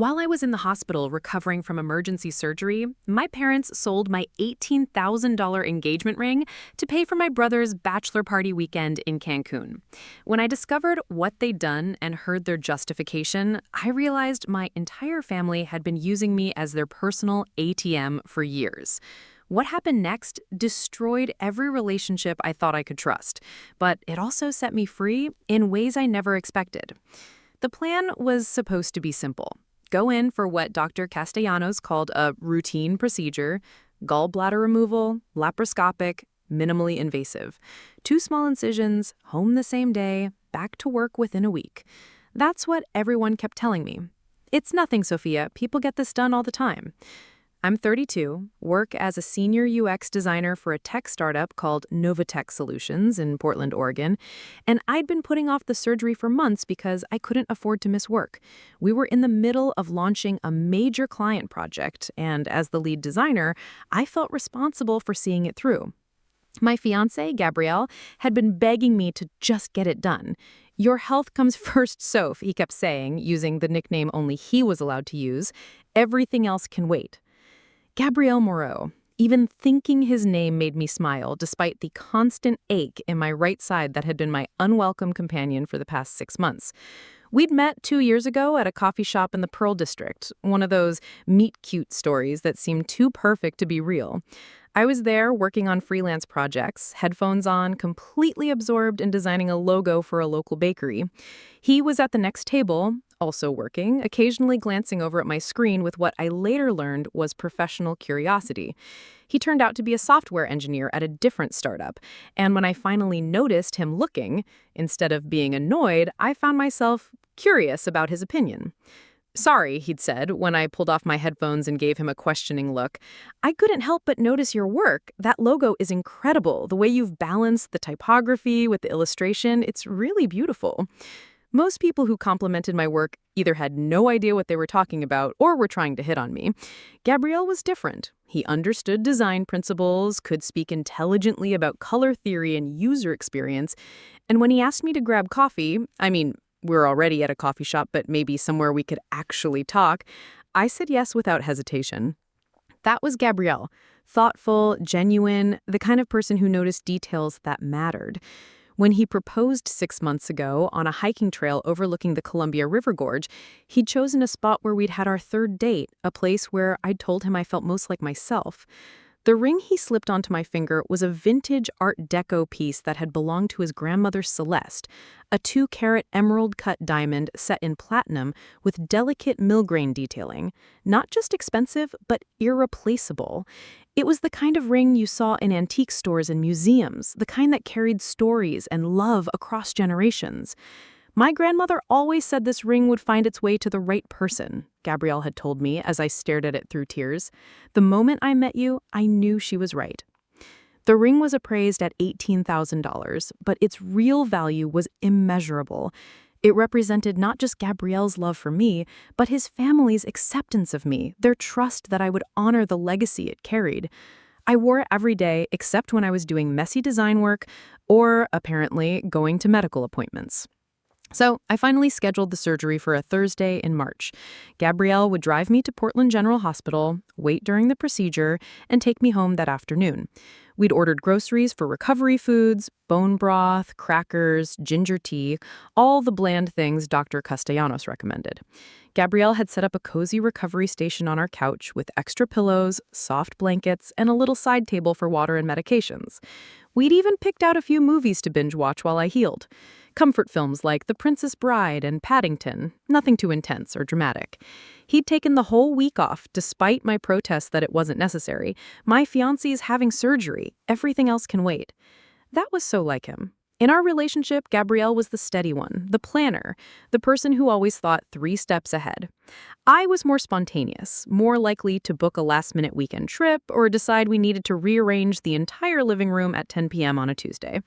While I was in the hospital recovering from emergency surgery, my parents sold my $18,000 engagement ring to pay for my brother's bachelor party weekend in Cancun. When I discovered what they'd done and heard their justification, I realized my entire family had been using me as their personal ATM for years. What happened next destroyed every relationship I thought I could trust, but it also set me free in ways I never expected. The plan was supposed to be simple. Go in for what Dr. Castellanos called a routine procedure, gallbladder removal, laparoscopic, minimally invasive. 2 small incisions, home the same day, back to work within a week. That's what everyone kept telling me. It's nothing, Sophia. People get this done all the time. I'm 32, work as a senior UX designer for a tech startup called Novatech Solutions in Portland, Oregon, and I'd been putting off the surgery for months because I couldn't afford to miss work. We were in the middle of launching a major client project, and as the lead designer, I felt responsible for seeing it through. My fiancé, Gabrielle, had been begging me to just get it done. "Your health comes first, Soph," he kept saying, using the nickname only he was allowed to use. "Everything else can wait." Gabriel Moreau. Even thinking his name made me smile, despite the constant ache in my right side that had been my unwelcome companion for the past 6 months. We'd met 2 years ago at a coffee shop in the Pearl District, one of those meet-cute stories that seemed too perfect to be real. I was there working on freelance projects, headphones on, completely absorbed in designing a logo for a local bakery. He was at the next table, also working, occasionally glancing over at my screen with what I later learned was professional curiosity. He turned out to be a software engineer at a different startup, and when I finally noticed him looking, instead of being annoyed, I found myself curious about his opinion. "Sorry," he'd said when I pulled off my headphones and gave him a questioning look. "I couldn't help but notice your work. That logo is incredible. The way you've balanced the typography with the illustration, it's really beautiful." Most people who complimented my work either had no idea what they were talking about or were trying to hit on me. Gabriel was different. He understood design principles, could speak intelligently about color theory and user experience, and when he asked me to grab coffee, we're already at a coffee shop, but maybe somewhere we could actually talk, I said yes without hesitation. That was Gabrielle. Thoughtful, genuine, the kind of person who noticed details that mattered. When he proposed 6 months ago on a hiking trail overlooking the Columbia River Gorge, he'd chosen a spot where we'd had our 3rd date, a place where I'd told him I felt most like myself. The ring he slipped onto my finger was a vintage Art Deco piece that had belonged to his grandmother Celeste, a 2-carat emerald-cut diamond set in platinum with delicate millgrain detailing. Not just expensive, but irreplaceable. It was the kind of ring you saw in antique stores and museums, the kind that carried stories and love across generations. "My grandmother always said this ring would find its way to the right person," Gabrielle had told me as I stared at it through tears. "The moment I met you, I knew she was right." The ring was appraised at $18,000, but its real value was immeasurable. It represented not just Gabrielle's love for me, but his family's acceptance of me, their trust that I would honor the legacy it carried. I wore it every day except when I was doing messy design work or, apparently, going to medical appointments. So I finally scheduled the surgery for a Thursday in March. Gabrielle would drive me to Portland General Hospital, wait during the procedure, and take me home that afternoon. We'd ordered groceries for recovery foods, bone broth, crackers, ginger tea, all the bland things Dr. Castellanos recommended. Gabrielle had set up a cozy recovery station on our couch with extra pillows, soft blankets, and a little side table for water and medications. We'd even picked out a few movies to binge watch while I healed. Comfort films like The Princess Bride and Paddington, nothing too intense or dramatic. He'd taken the whole week off, despite my protests that it wasn't necessary. My fiancé is having surgery. Everything else can wait. That was so like him. In our relationship, Gabrielle was the steady one, the planner, the person who always thought 3 steps ahead. I was more spontaneous, more likely to book a last-minute weekend trip or decide we needed to rearrange the entire living room at 10 p.m. on a Tuesday.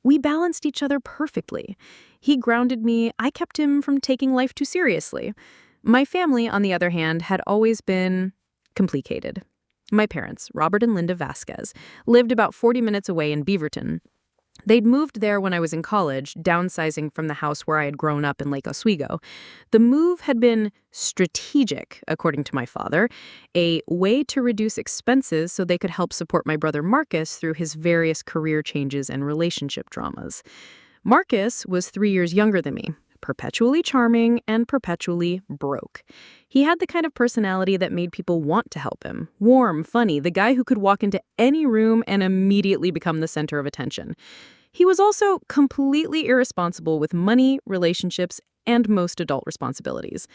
We balanced each other perfectly. He grounded me, I kept him from taking life too seriously. My family, on the other hand, had always been complicated. My parents, Robert and Linda Vasquez, lived about 40 minutes away in Beaverton. They'd moved there when I was in college, downsizing from the house where I had grown up in Lake Oswego. The move had been strategic, according to my father, a way to reduce expenses so they could help support my brother Marcus through his various career changes and relationship dramas. Marcus was 3 years younger than me, perpetually charming and perpetually broke. He had the kind of personality that made people want to help him. Warm, funny, the guy who could walk into any room and immediately become the center of attention. He was also completely irresponsible with money, relationships, and most adult responsibilities.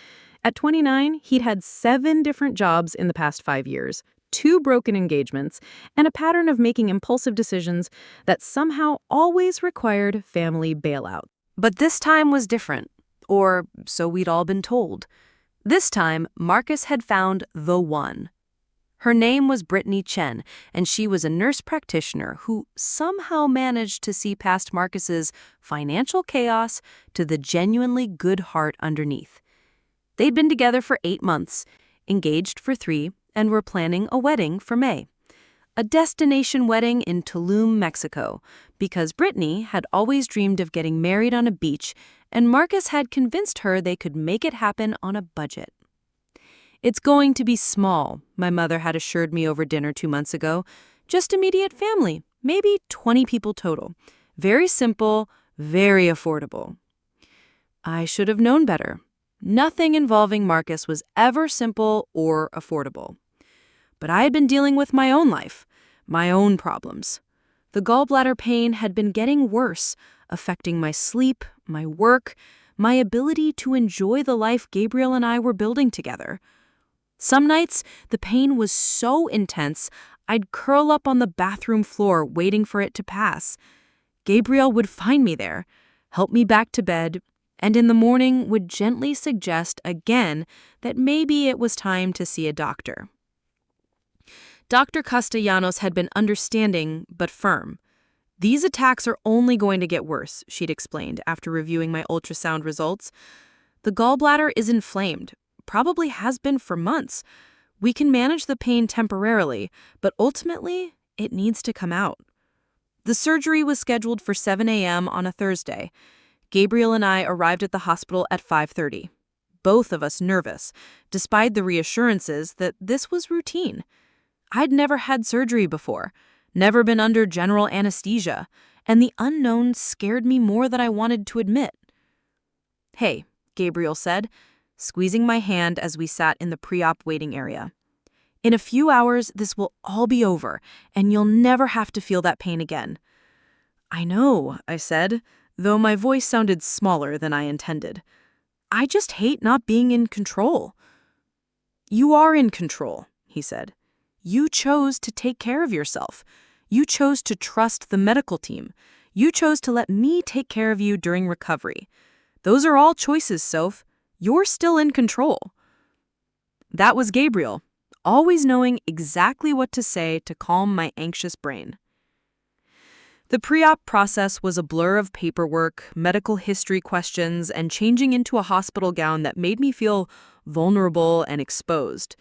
At 29, he'd had 7 different jobs in the past 5 years, 2 broken engagements, and a pattern of making impulsive decisions that somehow always required family bailout. But this time was different, or so we'd all been told. This time, Marcus had found the one. Her name was Brittany Chen, and she was a nurse practitioner who somehow managed to see past Marcus's financial chaos to the genuinely good heart underneath. They'd been together for 8 months, engaged for 3, and were planning a wedding for May. A destination wedding in Tulum, Mexico, because Brittany had always dreamed of getting married on a beach, and Marcus had convinced her they could make it happen on a budget. "It's going to be small," my mother had assured me over dinner 2 months ago. "Just immediate family, maybe 20 people total. Very simple, very affordable." I should have known better. Nothing involving Marcus was ever simple or affordable. But I had been dealing with my own life, my own problems. The gallbladder pain had been getting worse, affecting my sleep, my work, my ability to enjoy the life Gabriel and I were building together. Some nights, the pain was so intense, I'd curl up on the bathroom floor waiting for it to pass. Gabriel would find me there, help me back to bed, and in the morning would gently suggest again that maybe it was time to see a doctor. Dr. Castellanos had been understanding but firm. "These attacks are only going to get worse," she'd explained after reviewing my ultrasound results. "The gallbladder is inflamed, probably has been for months. We can manage the pain temporarily, but ultimately, it needs to come out." The surgery was scheduled for 7 a.m. on a Thursday. Gabriel and I arrived at the hospital at 5:30. Both of us nervous, despite the reassurances that this was routine. I'd never had surgery before, never been under general anesthesia, and the unknown scared me more than I wanted to admit. "Hey," Gabriel said, squeezing my hand as we sat in the pre-op waiting area. "In a few hours, this will all be over, and you'll never have to feel that pain again." "I know," I said, though my voice sounded smaller than I intended. "I just hate not being in control." "You are in control," he said. "You chose to take care of yourself. You chose to trust the medical team. You chose to let me take care of you during recovery. Those are all choices, Soph. You're still in control." That was Gabriel, always knowing exactly what to say to calm my anxious brain. The pre-op process was a blur of paperwork, medical history questions, and changing into a hospital gown that made me feel vulnerable and exposed.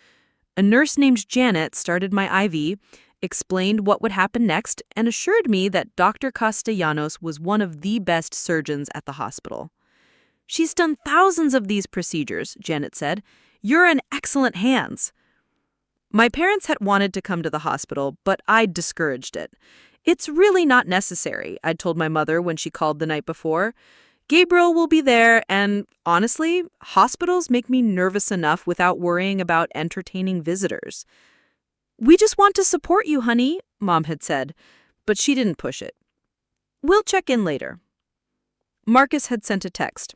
A nurse named Janet started my IV, explained what would happen next, and assured me that Dr. Castellanos was one of the best surgeons at the hospital. "She's done thousands of these procedures," Janet said. "You're in excellent hands." My parents had wanted to come to the hospital, but I'd discouraged it. "It's really not necessary," I'd told my mother when she called the night before. "Gabriel will be there, and honestly, hospitals make me nervous enough without worrying about entertaining visitors." "We just want to support you, honey," Mom had said, but she didn't push it. "We'll check in later." Marcus had sent a text.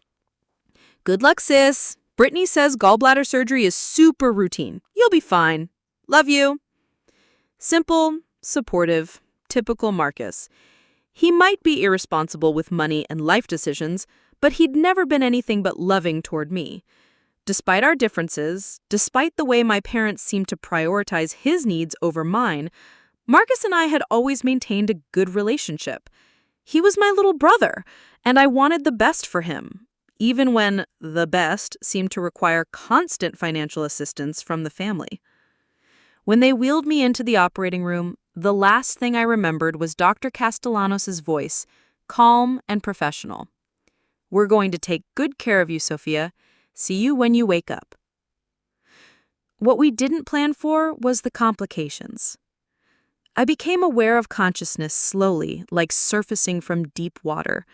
"Good luck, sis. Brittany says gallbladder surgery is super routine. You'll be fine. Love you." Simple, supportive, typical Marcus. He might be irresponsible with money and life decisions, but he'd never been anything but loving toward me. Despite our differences, despite the way my parents seemed to prioritize his needs over mine, Marcus and I had always maintained a good relationship. He was my little brother, and I wanted the best for him, even when the best seemed to require constant financial assistance from the family. When they wheeled me into the operating room, The last thing I remembered was Dr. Castellanos' voice, calm and professional. "We're going to take good care of you, Sophia. See you when you wake up." What we didn't plan for was the complications. I became aware of consciousness slowly, like surfacing from deep water.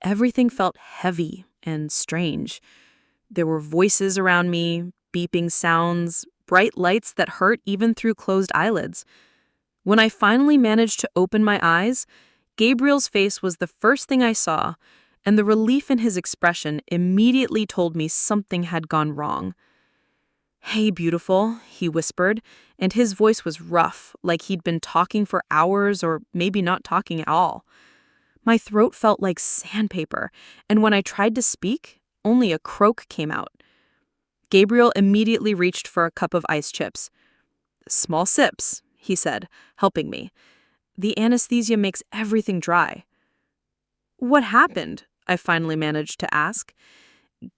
Everything felt heavy and strange. There were voices around me, beeping sounds, bright lights that hurt even through closed eyelids. When I finally managed to open my eyes, Gabriel's face was the first thing I saw, and the relief in his expression immediately told me something had gone wrong. "Hey, beautiful," he whispered, and his voice was rough, like he'd been talking for hours or maybe not talking at all. My throat felt like sandpaper, and when I tried to speak, only a croak came out. Gabriel immediately reached for a cup of ice chips. "Small sips," he said, helping me. "The anesthesia makes everything dry." "What happened?" I finally managed to ask.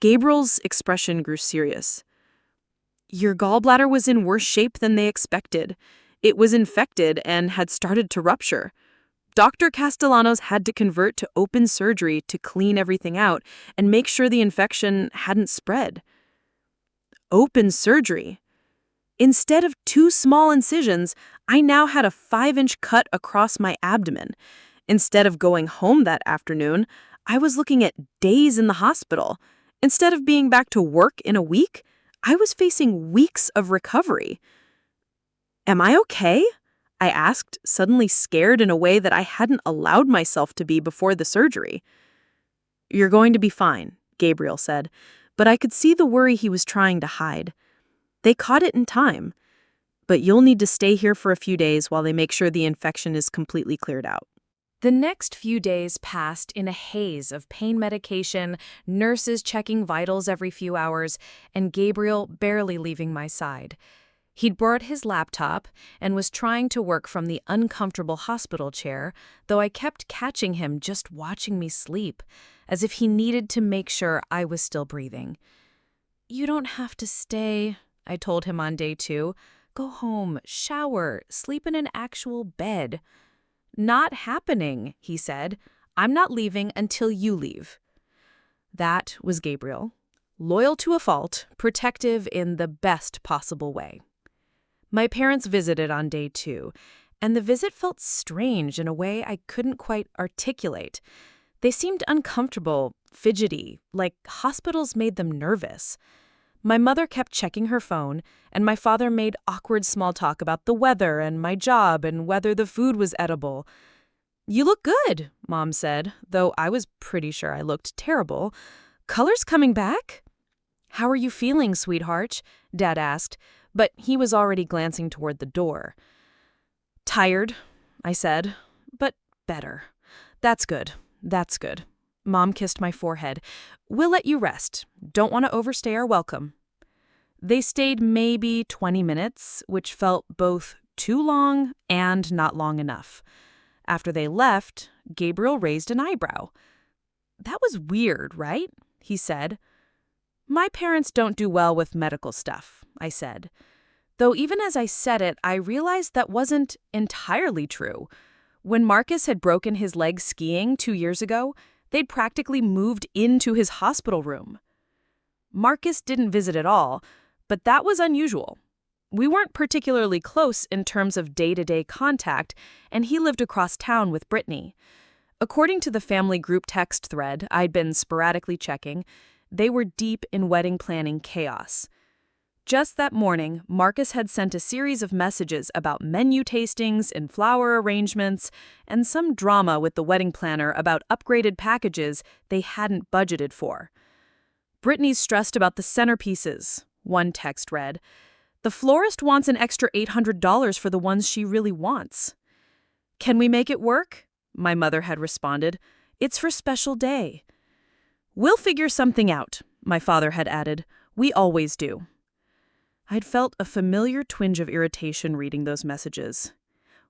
Gabriel's expression grew serious. "Your gallbladder was in worse shape than they expected. It was infected and had started to rupture. Dr. Castellanos had to convert to open surgery to clean everything out and make sure the infection hadn't spread." Open surgery? Instead of 2 small incisions, I now had a 5-inch cut across my abdomen. Instead of going home that afternoon, I was looking at days in the hospital. Instead of being back to work in a week, I was facing weeks of recovery. "Am I okay?" I asked, suddenly scared in a way that I hadn't allowed myself to be before the surgery. "You're going to be fine," Gabriel said, but I could see the worry he was trying to hide. "They caught it in time, but you'll need to stay here for a few days while they make sure the infection is completely cleared out." The next few days passed in a haze of pain medication, nurses checking vitals every few hours, and Gabriel barely leaving my side. He'd brought his laptop and was trying to work from the uncomfortable hospital chair, though I kept catching him just watching me sleep, as if he needed to make sure I was still breathing. "You don't have to stay," I told him on day 2. "Go home, shower, sleep in an actual bed." "Not happening," he said. "I'm not leaving until you leave." That was Gabriel. Loyal to a fault, protective in the best possible way. My parents visited on day 2, and the visit felt strange in a way I couldn't quite articulate. They seemed uncomfortable, fidgety, like hospitals made them nervous. My mother kept checking her phone, and my father made awkward small talk about the weather and my job and whether the food was edible. "You look good," Mom said, though I was pretty sure I looked terrible. "Color's coming back?" "How are you feeling, sweetheart?" Dad asked, but he was already glancing toward the door. "Tired," I said, "but better." That's good. That's good." Mom kissed my forehead. "We'll let you rest. Don't want to overstay our welcome." They stayed maybe 20 minutes, which felt both too long and not long enough. After they left, Gabriel raised an eyebrow. "That was weird, right?" he said. "My parents don't do well with medical stuff," I said. Though even as I said it, I realized that wasn't entirely true. When Marcus had broken his leg skiing 2 years ago, they'd practically moved into his hospital room. Marcus didn't visit at all, but that was unusual. We weren't particularly close in terms of day-to-day contact, and he lived across town with Brittany. According to the family group text thread I'd been sporadically checking, they were deep in wedding planning chaos. Just that morning, Marcus had sent a series of messages about menu tastings and flower arrangements, and some drama with the wedding planner about upgraded packages they hadn't budgeted for. "Brittany's stressed about the centerpieces," one text read. "The florist wants an extra $800 for the ones she really wants." "Can we make it work?" my mother had responded. "It's for special day." "We'll figure something out," my father had added. "We always do." I'd felt a familiar twinge of irritation reading those messages.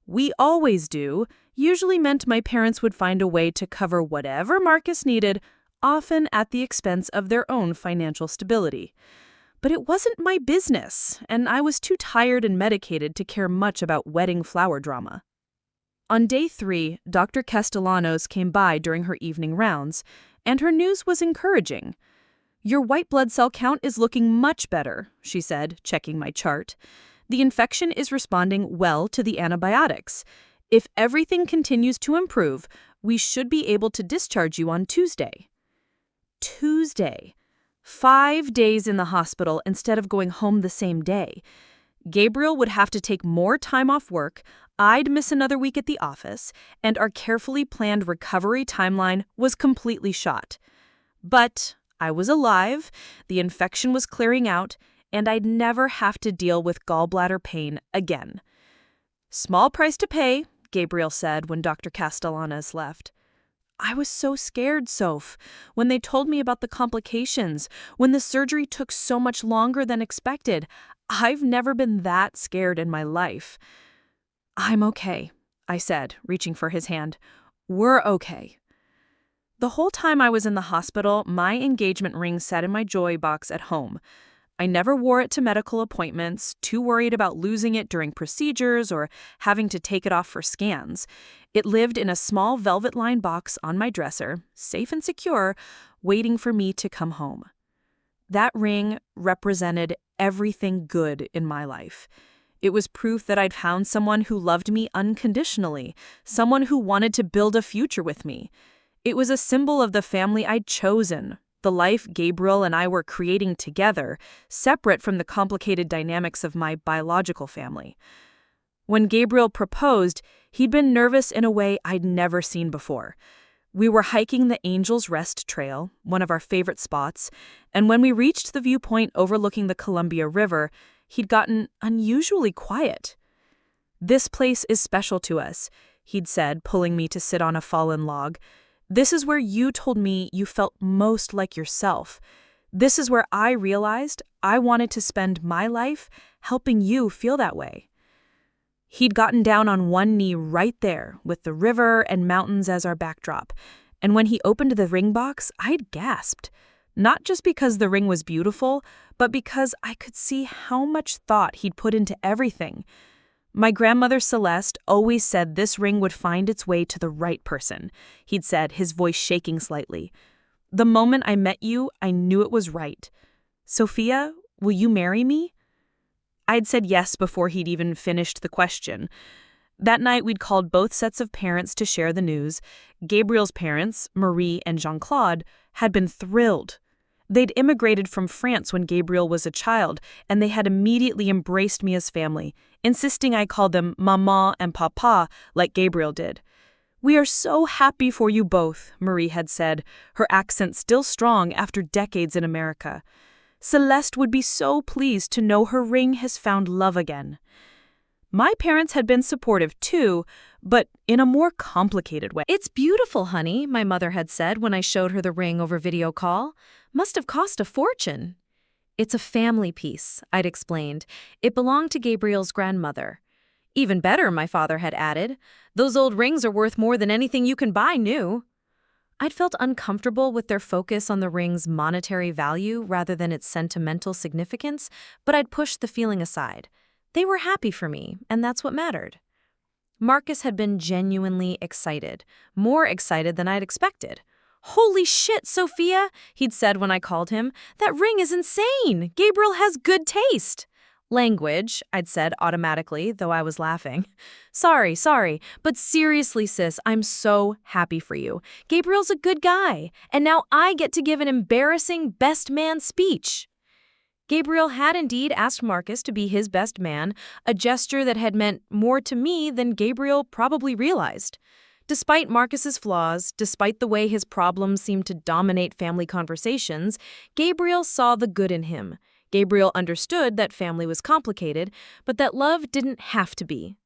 "We always do" usually meant my parents would find a way to cover whatever Marcus needed, often at the expense of their own financial stability. But it wasn't my business, and I was too tired and medicated to care much about wedding flower drama. On day 3, Dr. Castellanos came by during her evening rounds, and her news was encouraging. "Your white blood cell count is looking much better," she said, checking my chart. "The infection is responding well to the antibiotics. If everything continues to improve, we should be able to discharge you on Tuesday." Tuesday. 5 days in the hospital instead of going home the same day. Gabriel would have to take more time off work, I'd miss another week at the office, and our carefully planned recovery timeline was completely shot. But I was alive, the infection was clearing out, and I'd never have to deal with gallbladder pain again. "Small price to pay," Gabriel said when Dr. Castellanos left. I was so scared, Soph, when they told me about the complications, when the surgery took so much longer than expected. I've never been that scared in my life. "I'm okay," I said, reaching for his hand. "We're okay." The whole time I was in the hospital, my engagement ring sat in my joy box at home. I never wore it to medical appointments, too worried about losing it during procedures or having to take it off for scans. It lived in a small velvet-lined box on my dresser, safe and secure, waiting for me to come home. That ring represented everything good in my life. It was proof that I'd found someone who loved me unconditionally, someone who wanted to build a future with me. It was a symbol of the family I'd chosen, the life Gabriel and I were creating together, separate from the complicated dynamics of my biological family. When Gabriel proposed, he'd been nervous in a way I'd never seen before. We were hiking the Angel's Rest Trail, one of our favorite spots, and when we reached the viewpoint overlooking the Columbia River, he'd gotten unusually quiet. "This place is special to us," he'd said, pulling me to sit on a fallen log. "This is where you told me you felt most like yourself. This is where I realized I wanted to spend my life helping you feel that way." He'd gotten down on one knee right there, with the river and mountains as our backdrop, and when he opened the ring box, I'd gasped. Not just because the ring was beautiful, but because I could see how much thought he'd put into everything. "My grandmother Celeste always said this ring would find its way to the right person," he'd said, his voice shaking slightly. "The moment I met you, I knew it was right. Sophia, will you marry me?" I'd said yes before he'd even finished the question. That night, we'd called both sets of parents to share the news. Gabriel's parents, Marie and Jean-Claude, had been thrilled. They'd immigrated from France when Gabriel was a child, and they had immediately embraced me as family, insisting I call them Maman and Papa like Gabriel did. "We are so happy for you both," Marie had said, her accent still strong after decades in America. "Celeste would be so pleased to know her ring has found love again." My parents had been supportive too, but in a more complicated way. "It's beautiful, honey," my mother had said when I showed her the ring over video call. "Must have cost a fortune." "It's a family piece," I'd explained. "It belonged to Gabriel's grandmother." "Even better," my father had added. "Those old rings are worth more than anything you can buy new." I'd felt uncomfortable with their focus on the ring's monetary value rather than its sentimental significance, but I'd pushed the feeling aside. They were happy for me, and that's what mattered. Marcus had been genuinely excited, more excited than I'd expected. "Holy shit, Sophia," he'd said when I called him. "That ring is insane! Gabriel has good taste." "Language," I'd said automatically, though I was laughing. Sorry, but seriously, sis, I'm so happy for you. Gabriel's a good guy, and now I get to give an embarrassing best man speech." Gabriel had indeed asked Marcus to be his best man, a gesture that had meant more to me than Gabriel probably realized. Despite Marcus's flaws, despite the way his problems seemed to dominate family conversations, Gabriel saw the good in him. Gabriel understood that family was complicated, but that love didn't have to be.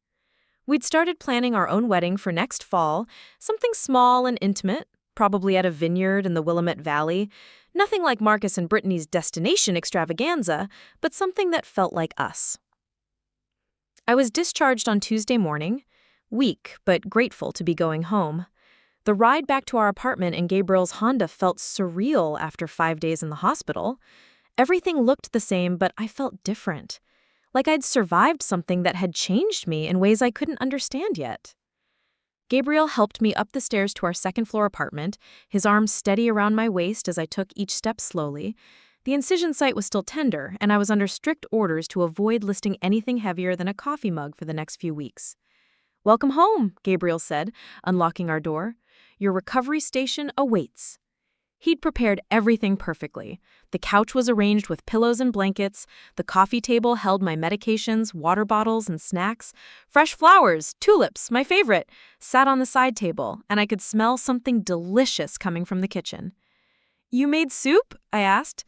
We'd started planning our own wedding for next fall, something small and intimate, probably at a vineyard in the Willamette Valley. Nothing like Marcus and Brittany's destination extravaganza, but something that felt like us. I was discharged on Tuesday morning, weak but grateful to be going home. The ride back to our apartment in Gabriel's Honda felt surreal after 5 days in the hospital. Everything looked the same, but I felt different. Like I'd survived something that had changed me in ways I couldn't understand yet. Gabriel helped me up the stairs to our second-floor apartment, his arms steady around my waist as I took each step slowly. The incision site was still tender, and I was under strict orders to avoid lifting anything heavier than a coffee mug for the next few weeks. "Welcome home," Gabriel said, unlocking our door. "Your recovery station awaits." He'd prepared everything perfectly. The couch was arranged with pillows and blankets. The coffee table held my medications, water bottles, and snacks. Fresh flowers, tulips, my favorite, sat on the side table, and I could smell something delicious coming from the kitchen. "You made soup?" I asked.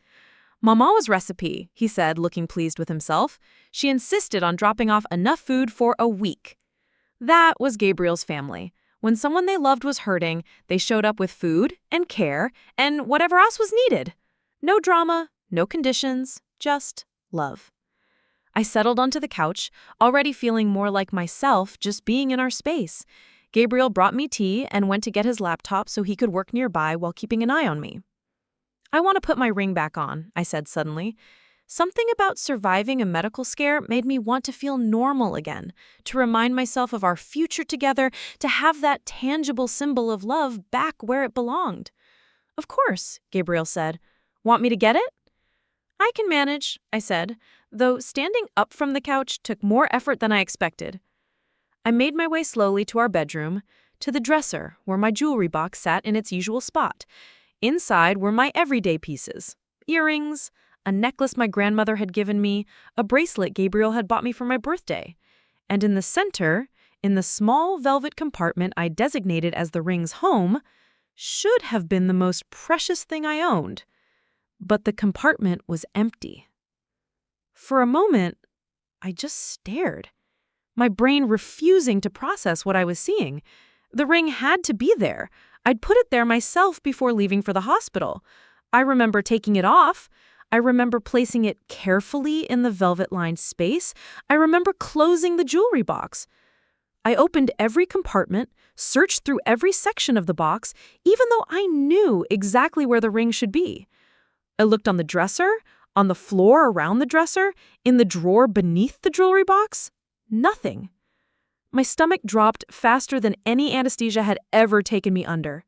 "Mama's recipe," he said, looking pleased with himself. She insisted on dropping off enough food for a week. That was Gabriel's family. When someone they loved was hurting, they showed up with food and care and whatever else was needed. No drama, no conditions, just love. I settled onto the couch, already feeling more like myself just being in our space. Gabriel brought me tea and went to get his laptop so he could work nearby while keeping an eye on me. "I want to put my ring back on," I said suddenly. Something about surviving a medical scare made me want to feel normal again, to remind myself of our future together, to have that tangible symbol of love back where it belonged. "Of course," Gabriel said. "Want me to get it?" "I can manage," I said, though standing up from the couch took more effort than I expected. I made my way slowly to our bedroom, to the dresser where my jewelry box sat in its usual spot. Inside were my everyday pieces: earrings, a necklace my grandmother had given me, a bracelet Gabriel had bought me for my birthday. And in the center, in the small velvet compartment I designated as the ring's home, should have been the most precious thing I owned. But the compartment was empty. For a moment, I just stared, my brain refusing to process what I was seeing. The ring had to be there. I'd put it there myself before leaving for the hospital. I remember taking it off. I remember placing it carefully in the velvet-lined space. I remember closing the jewelry box. I opened every compartment, searched through every section of the box, even though I knew exactly where the ring should be. I looked on the dresser, on the floor around the dresser, in the drawer beneath the jewelry box. Nothing. My stomach dropped faster than any anesthesia had ever taken me under.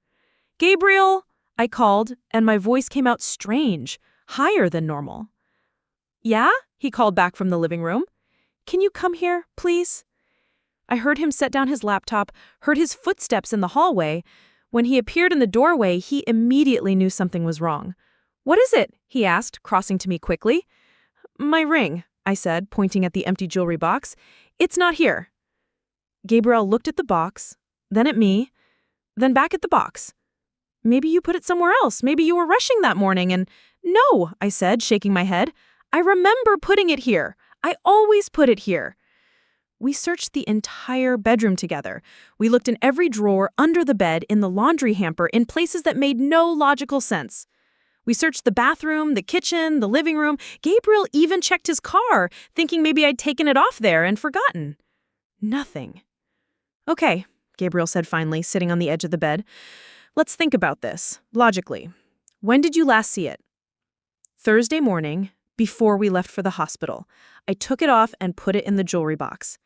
"Gabriel!" I called, and my voice came out strange, higher than normal. "Yeah?" he called back from the living room. "Can you come here, please?" I heard him set down his laptop, heard his footsteps in the hallway. When he appeared in the doorway, he immediately knew something was wrong. "What is it?" he asked, crossing to me quickly. "My ring," I said, pointing at the empty jewelry box. "It's not here." Gabriel looked at the box, then at me, then back at the box. "Maybe you put it somewhere else. Maybe you were rushing that morning and—" "No," I said, shaking my head. "I remember putting it here. I always put it here." We searched the entire bedroom together. We looked in every drawer, under the bed, in the laundry hamper, in places that made no logical sense. We searched the bathroom, the kitchen, the living room. Gabriel even checked his car, thinking maybe I'd taken it off there and forgotten. Nothing. "Okay," Gabriel said finally, sitting on the edge of the bed. "Let's think about this, logically. When did you last see it?" "Thursday morning, before we left for the hospital. I took it off and put it in the jewelry box."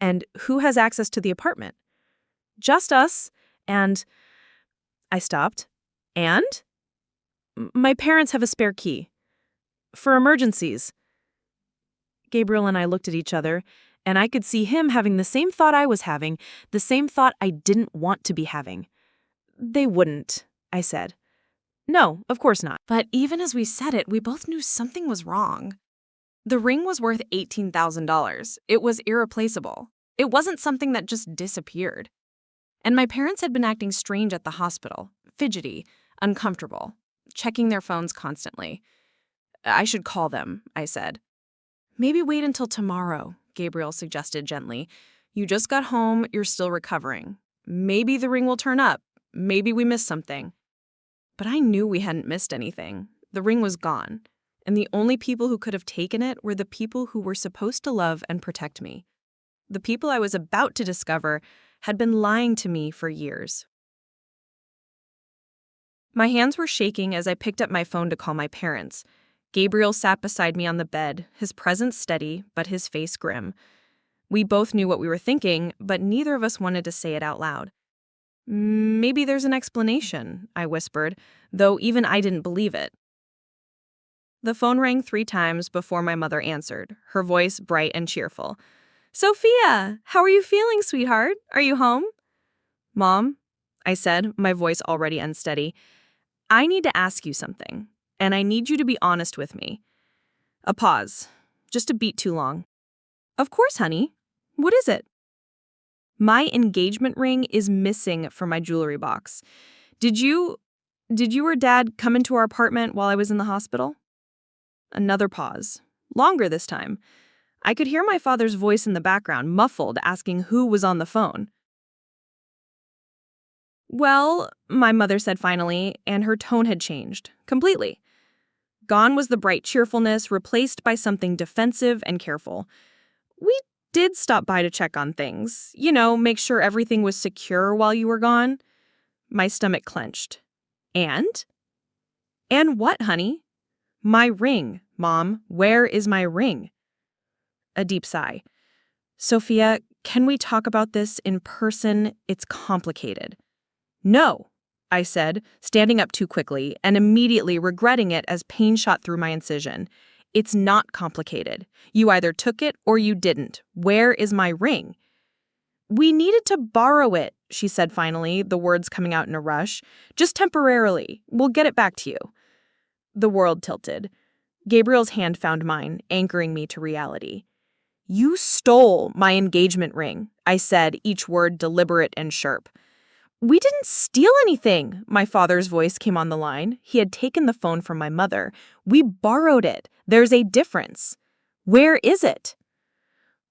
"And who has access to the apartment?" "Just us, and—" I stopped. "And?" "My parents have a spare key. For emergencies." Gabriel and I looked at each other, and I could see him having the same thought I was having, the same thought I didn't want to be having. "They wouldn't," I said. "No, of course not." But even as we said it, we both knew something was wrong. The ring was worth $18,000. It was irreplaceable. It wasn't something that just disappeared. And my parents had been acting strange at the hospital, fidgety, uncomfortable, checking their phones constantly. "I should call them," I said. "Maybe wait until tomorrow," Gabriel suggested gently. "You just got home, you're still recovering. Maybe the ring will turn up. Maybe we missed something." But I knew we hadn't missed anything. The ring was gone, and the only people who could have taken it were the people who were supposed to love and protect me. The people I was about to discover had been lying to me for years. My hands were shaking as I picked up my phone to call my parents. Gabriel sat beside me on the bed, his presence steady, but his face grim. We both knew what we were thinking, but neither of us wanted to say it out loud. Maybe there's an explanation, I whispered, though even I didn't believe it. The phone rang 3 times before my mother answered, her voice bright and cheerful. "Sophia, how are you feeling, sweetheart? Are you home?" "Mom," I said, my voice already unsteady, "I need to ask you something, and I need you to be honest with me." A pause, just a beat too long. "Of course, honey. What is it?" "My engagement ring is missing from my jewelry box. Did you or Dad come into our apartment while I was in the hospital?" Another pause, longer this time. I could hear my father's voice in the background, muffled, asking who was on the phone. "Well," my mother said finally, and her tone had changed, completely. Gone was the bright cheerfulness, replaced by something defensive and careful. "We did stop by to check on things. Make sure everything was secure while you were gone." My stomach clenched. "And?" "And what, honey?" "My ring, Mom. Where is my ring?" A deep sigh. "Sophia, can we talk about this in person? It's complicated." "No," I said, standing up too quickly and immediately regretting it as pain shot through my incision. "It's not complicated. You either took it or you didn't. Where is my ring?" "We needed to borrow it," she said finally, the words coming out in a rush. "Just temporarily. We'll get it back to you." The world tilted. Gabriel's hand found mine, anchoring me to reality. "You stole my engagement ring," I said, each word deliberate and sharp. "We didn't steal anything," my father's voice came on the line. He had taken the phone from my mother. "We borrowed it. There's a difference. Where is it?"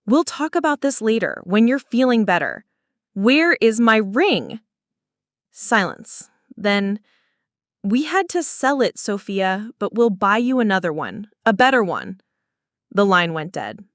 "We'll talk about this later, when you're feeling better. Where is my ring?" Silence. Then, "We had to sell it, Sophia, but we'll buy you another one, a better one." The line went dead.